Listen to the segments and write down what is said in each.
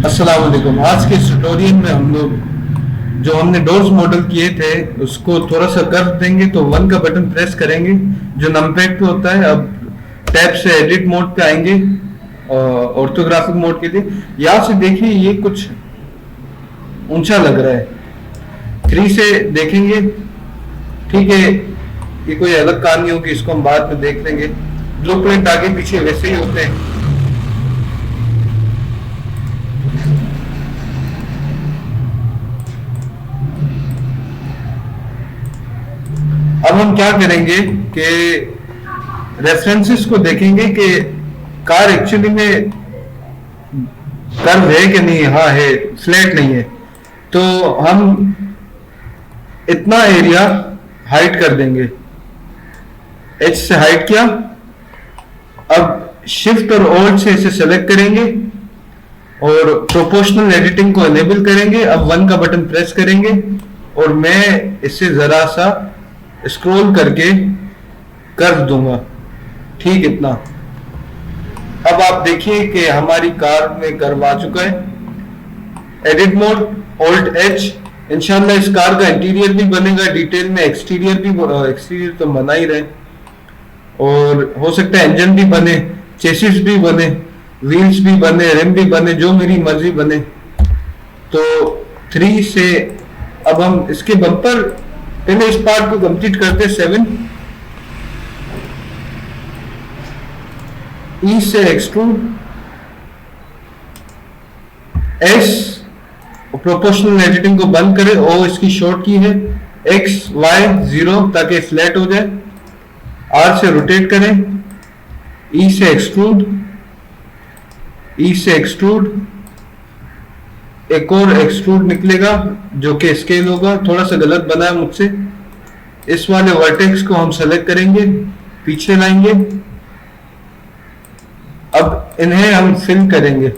अस्सलाम वालेकुम। आज के इस ट्यूटोरियल में हम लोग जो हमने डोर्स मॉडल किए थे उसको थोड़ा सा कर देंगे। तो वन का बटन प्रेस करेंगे जो नमपैड पे होता है। अब टैब से एडिट मोड पे आएंगे ऑर्थोग्राफिक मोड के लिए। यहाँ से देखिए ये कुछ ऊंचा लग रहा है। 3 से देखेंगे, ठीक है, ये कोई अलग कहानी होगी, इसको हम बाद में देख लेंगे। ब्लूप्रिंट आगे पीछे वैसे ही होते हैं। अब हम क्या करेंगे कि रेफरेंसेस को देखेंगे कि कार एक्चुअली में कर्व है कि नहीं। हाँ है, फ्लैट नहीं है। तो हम इतना एरिया हाइड कर देंगे। एच से हाइड किया। अब शिफ्ट और ऑल्ट से इसे सेलेक्ट करेंगे और प्रोपोर्शनल एडिटिंग को एनेबल करेंगे। अब वन का बटन प्रेस करेंगे और मैं इसे जरा सा स्क्रॉल करके कर दूंगा, ठीक, इतना। अब आप देखिए कि हमारी कार में कर्व आ चुका है। Edit mode, alt H. इंशाल्लाह इस कार का इंटीरियर भी बनेगा डिटेल में, एक्सटीरियर भी। एक्सटीरियर तो बना ही रहे और हो सकता है इंजन भी बने, चेसिस भी बने, व्हील्स भी बने, रिम भी बने, जो मेरी मर्जी बने। तो 3 से अब हम इसके बम्पर, पहले इस पार्ट को कंप्लीट करते। 7 ई से एक्सट्रूड, एस प्रोपोर्शनल एडिटिंग को बंद करें। ओ इसकी शॉर्ट की है, एक्स वाई 0 ताकि फ्लैट हो जाए। आर से रोटेट करें, ई से एक्सट्रूड, ई से एक्सट्रूड, एक और एक्सट्रूड निकलेगा जो कि स्केल होगा। थोड़ा सा गलत बना है मुझसे। इस वाले वर्टेक्स को हम सेलेक्ट करेंगे, पीछे लाएंगे। अब इन्हें हम फिल करेंगे।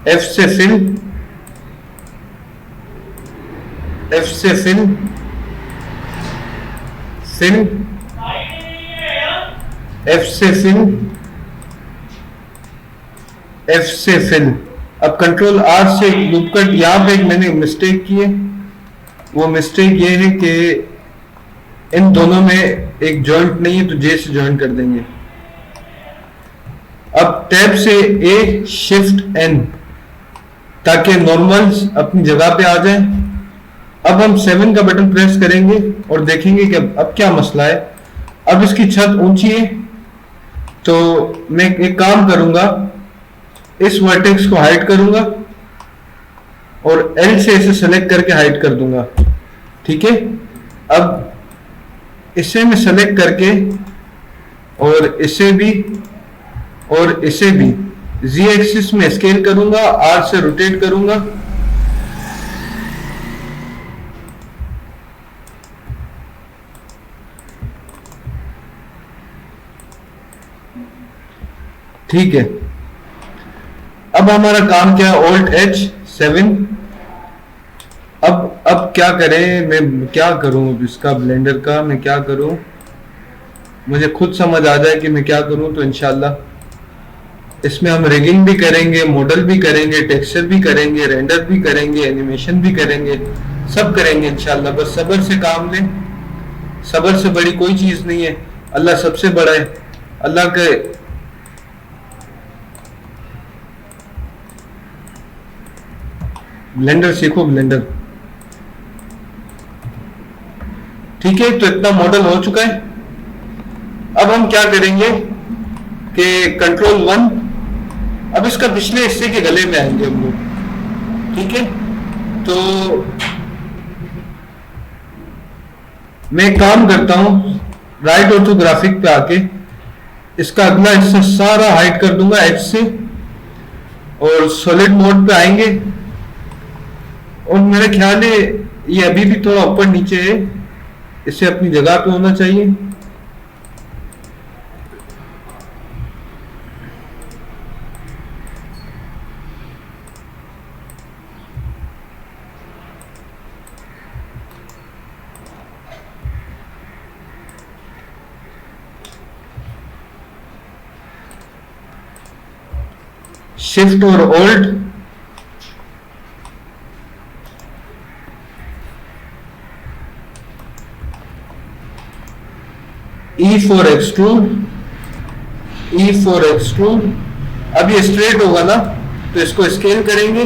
एफ से फिल, एफ से फिल, फिल, एफ से फिल, एफ से फिल। अब कंट्रोल आर से लूप कट। यहां पे मैंने मिस्टेक की है। वो मिस्टेक ये है कि इन दोनों में एक जॉइंट नहीं है, तो जे से जॉइंट कर देंगे। अब टैब से ए शिफ्ट एन ताकि नॉर्मल्स अपनी जगह पे आ जाएं। अब हम 7 का बटन प्रेस करेंगे और देखेंगे कि अब क्या मसला है। अब इसकी छत ऊंची है तो मैं एक काम करूंगा, इस वर्टेक्स को हाइड करूंगा और एल से इसे सेलेक्ट करके हाइड कर दूंगा, ठीक है। अब इसे मैं सेलेक्ट करके और इसे भी और इसे भी जी एक्सिस में स्केल करूंगा, आर से रोटेट करूंगा। ठीक है। अब हमारा काम क्या है, ऑल्ट एच 7। अब क्या करें, मैं क्या करूं इसका, ब्लेंडर का मैं क्या करूं, मुझे खुद समझ आ जाए कि मैं क्या करूं। तो इंशाल्लाह इसमें हम रिगिंग भी करेंगे, मॉडल भी करेंगे, टेक्सचर भी करेंगे, रेंडर भी करेंगे, एनिमेशन भी करेंगे, सब करेंगे इंशाल्लाह। बस सब्र से काम लें, सब्र से बड़ी कोई चीज नहीं है। अल्लाह सबसे बड़ा है। अल्लाह के ब्लेंडर सीखो, ब्लेंडर, ठीक है। तो इतना मॉडल हो चुका है। अब हम क्या करेंगे कि कंट्रोल 1, अब इसका पिछले हिस्से के गले में आएंगे हम लोग, ठीक है। तो मैं काम करता हूं, राइट ऑर्थोग्राफिक पे आके इसका अगला हिस्सा सारा हाइड कर दूंगा एच से, और सॉलिड मोड पे आएंगे। और मेरा ख्याल है ये अभी भी थोड़ा ऊपर नीचे है, इसे अपनी जगह पे होना चाहिए। शिफ्ट और alt E for extrude, E for extrude. अब ये स्ट्रेट होगा ना, तो इसको स्केल करेंगे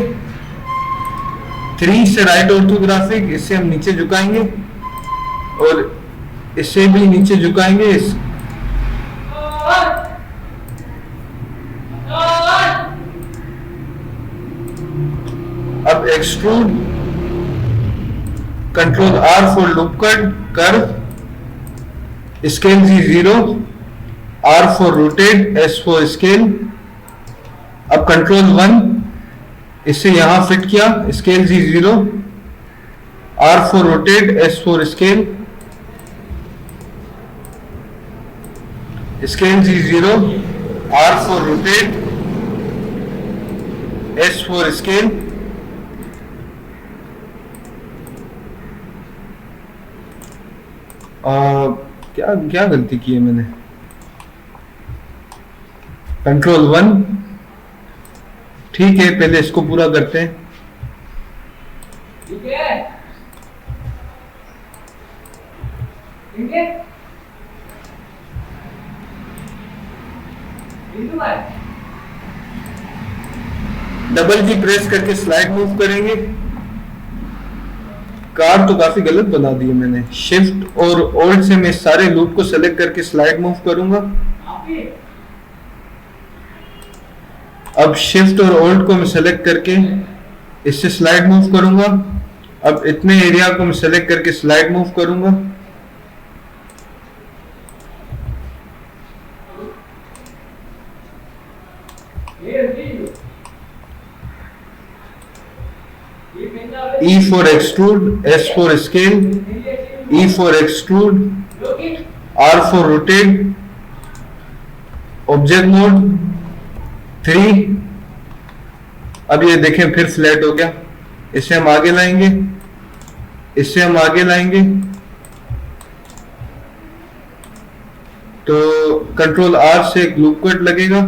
3 से राइट ऑर्थोग्राफिक, इससे हम नीचे झुकाएंगे और इससे भी नीचे झुकाएंगे। अब extrude, control R for loop cut curve, scale G 0, R for rotate, S for scale. अब कंट्रोल 1, इससे यहां फिट किया, scale G 0, R for rotate, S for scale, scale G 0, R for rotate, S for scale. क्या क्या गलती की है मैंने? कंट्रोल 1, ठीक है, पहले इसको पूरा करते हैं। ठीक है, ठीक है, डबल जी प्रेस करके स्लाइड मूव करेंगे। कार तो काफी गलत बना दी है मैंने। शिफ्ट और ओल्ड से मैं सारे लूप को सेलेक्ट करके स्लाइड मूव करूंगा। अब शिफ्ट और ओल्ड को मैं सेलेक्ट करके इससे स्लाइड मूव करूंगा। अब इतने एरिया को मैं सेलेक्ट करके स्लाइड मूव करूंगा। E for extrude, S for scale, E for extrude, R for rotate, object mode 3। अब ये देखें फिर फ्लैट हो गया। इसे हम आगे लाएंगे, इससे हम आगे लाएंगे तो कंट्रोल आर से एक लूप कट लगेगा,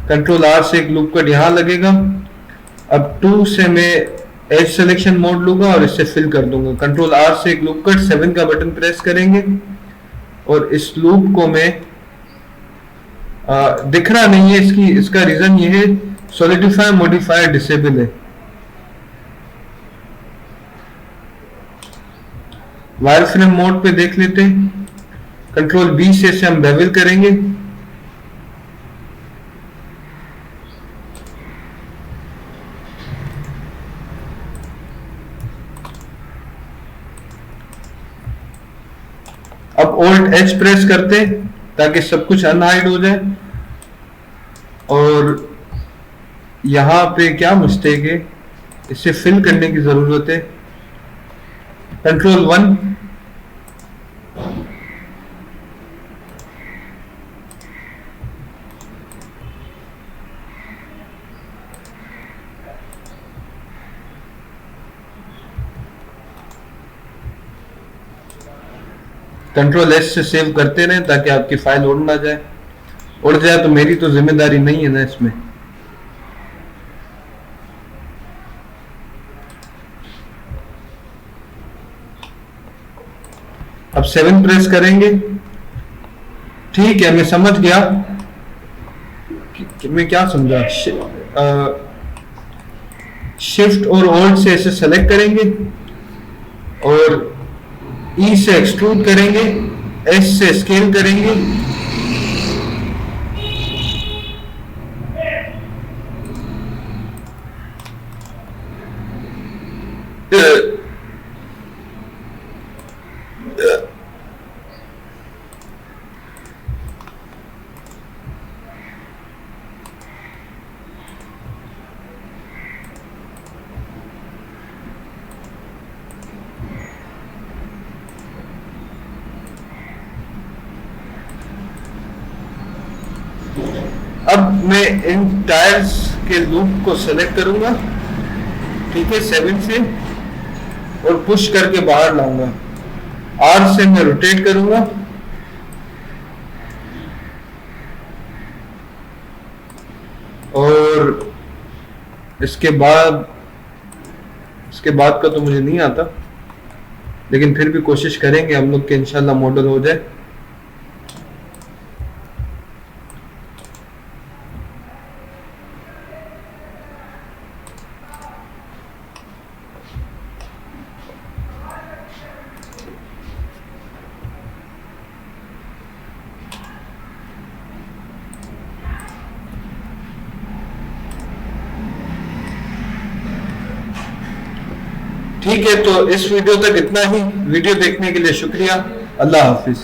कंट्रोल आर से एक लूप कट यहां लगेगा। अब 2 से मैं एज सिलेक्शन मोड लूंगा और इससे फिल कर दूंगा। कंट्रोल आर से एक लूप कट, 7 का बटन प्रेस करेंगे और इस लूप को मैं दिख रहा नहीं है, इसका रीजन ये है सॉलिडिफाई मॉडिफायर डिसेबल है। वायर फ्रेम मोड पे देख लेते हैं। कंट्रोल बी से इसे हम बेवल करेंगे। अब Alt H प्रेस करते हैं ताकि सब कुछ अनहाइड हो जाए। और यहां पे क्या मिस्टेक है, इसे फिल करने की जरूरत है। कंट्रोल 1, कंट्रोल एस से सेव करते रहें ताकि आपकी फाइल उड़ ना जाए। उड़ जाए तो मेरी तो जिम्मेदारी नहीं है ना इसमें। अब 7 प्रेस करेंगे। ठीक है, मैं समझ गया कि मैं क्या समझा। शिफ्ट और ओल्ड से इसे सेलेक्ट करेंगे और ई से एक्सट्रूड करेंगे, एस से स्केल करेंगे, अब मैं इन टायर्स के लूप को सेलेक्ट करूंगा, ठीक है, 7 से, और पुश करके बाहर लाऊंगा। आर से मैं रोटेट करूंगा और इसके बाद का तो मुझे नहीं आता। लेकिन फिर भी कोशिश करेंगे हम लोग के इंशाल्लाह मॉडल हो जाए। ठीक है, तो इस वीडियो तक इतना ही। वीडियो देखने के लिए शुक्रिया। अल्लाह हाफिज।